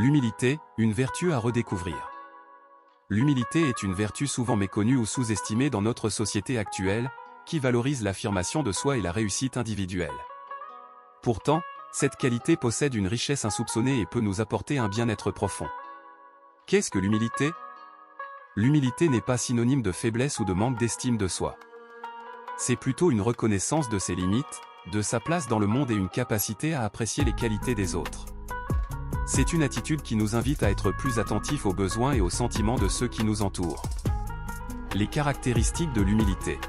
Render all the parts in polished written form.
L'humilité, une vertu à redécouvrir. L'humilité est une vertu souvent méconnue ou sous-estimée dans notre société actuelle, qui valorise l'affirmation de soi et la réussite individuelle. Pourtant, cette qualité possède une richesse insoupçonnée et peut nous apporter un bien-être profond. Qu'est-ce que l'humilité? L'humilité n'est pas synonyme de faiblesse ou de manque d'estime de soi. C'est plutôt une reconnaissance de ses limites, de sa place dans le monde et une capacité à apprécier les qualités des autres. C'est une attitude qui nous invite à être plus attentifs aux besoins et aux sentiments de ceux qui nous entourent. Les caractéristiques de l'humilité.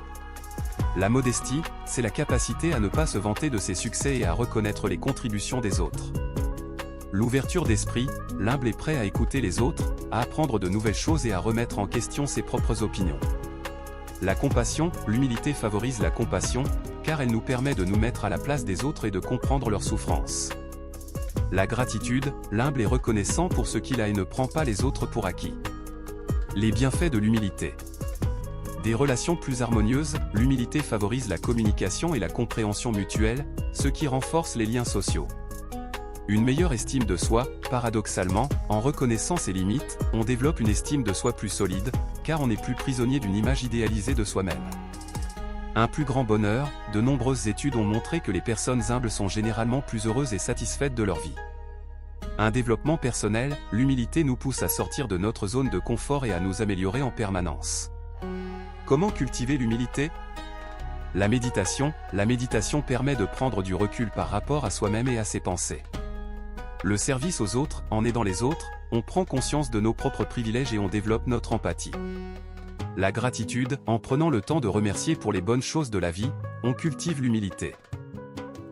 La modestie, c'est la capacité à ne pas se vanter de ses succès et à reconnaître les contributions des autres. L'ouverture d'esprit, l'humble est prêt à écouter les autres, à apprendre de nouvelles choses et à remettre en question ses propres opinions. La compassion, l'humilité favorise la compassion, car elle nous permet de nous mettre à la place des autres et de comprendre leurs souffrances. La gratitude, l'humble est reconnaissant pour ce qu'il a et ne prend pas les autres pour acquis. Les bienfaits de l'humilité. Des relations plus harmonieuses, l'humilité favorise la communication et la compréhension mutuelle, ce qui renforce les liens sociaux. Une meilleure estime de soi, paradoxalement, en reconnaissant ses limites, on développe une estime de soi plus solide, car on n'est plus prisonnier d'une image idéalisée de soi-même. Un plus grand bonheur, de nombreuses études ont montré que les personnes humbles sont généralement plus heureuses et satisfaites de leur vie. Un développement personnel, l'humilité nous pousse à sortir de notre zone de confort et à nous améliorer en permanence. Comment cultiver l'humilité? La méditation permet de prendre du recul par rapport à soi-même et à ses pensées. Le service aux autres, en aidant les autres, on prend conscience de nos propres privilèges et on développe notre empathie. La gratitude, en prenant le temps de remercier pour les bonnes choses de la vie, on cultive l'humilité.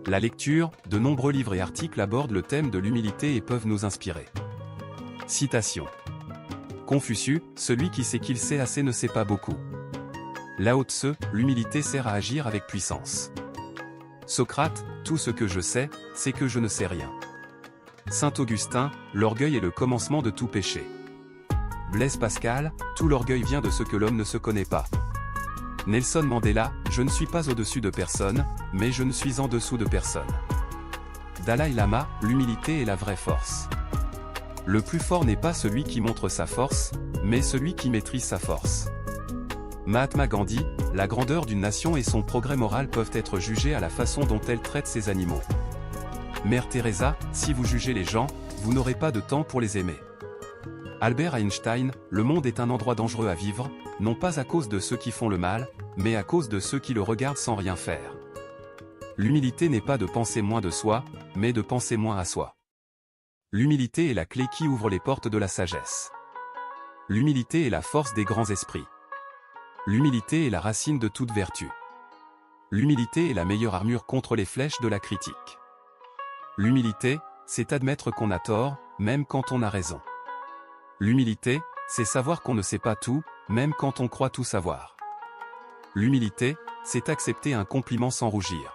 La lecture, de nombreux livres et articles abordent le thème de l'humilité et peuvent nous inspirer. Citation. Confucius, celui qui sait qu'il sait assez ne sait pas beaucoup. Lao Tse, l'humilité sert à agir avec puissance. Socrate, tout ce que je sais, c'est que je ne sais rien. Saint Augustin, l'orgueil est le commencement de tout péché. Blaise Pascal, tout l'orgueil vient de ce que l'homme ne se connaît pas. Nelson Mandela, je ne suis pas au-dessus de personne, mais je ne suis en dessous de personne. Dalai Lama, l'humilité est la vraie force. Le plus fort n'est pas celui qui montre sa force, mais celui qui maîtrise sa force. Mahatma Gandhi, la grandeur d'une nation et son progrès moral peuvent être jugés à la façon dont elle traite ses animaux. Mère Teresa, si vous jugez les gens, vous n'aurez pas de temps pour les aimer. Albert Einstein, le monde est un endroit dangereux à vivre, non pas à cause de ceux qui font le mal, mais à cause de ceux qui le regardent sans rien faire. L'humilité n'est pas de penser moins de soi, mais de penser moins à soi. L'humilité est la clé qui ouvre les portes de la sagesse. L'humilité est la force des grands esprits. L'humilité est la racine de toute vertu. L'humilité est la meilleure armure contre les flèches de la critique. L'humilité, c'est admettre qu'on a tort, même quand on a raison. L'humilité, c'est savoir qu'on ne sait pas tout, même quand on croit tout savoir. L'humilité, c'est accepter un compliment sans rougir.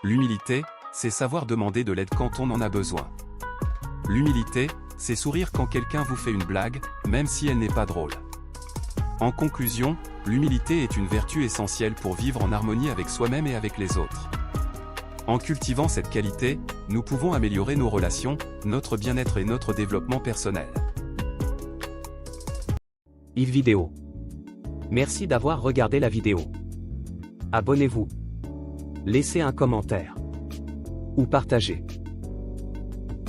L'humilité, c'est savoir demander de l'aide quand on en a besoin. L'humilité, c'est sourire quand quelqu'un vous fait une blague, même si elle n'est pas drôle. En conclusion, l'humilité est une vertu essentielle pour vivre en harmonie avec soi-même et avec les autres. En cultivant cette qualité, nous pouvons améliorer nos relations, notre bien-être et notre développement personnel. Yves Vidéo. Merci d'avoir regardé la vidéo. Abonnez-vous. Laissez un commentaire. Ou partagez.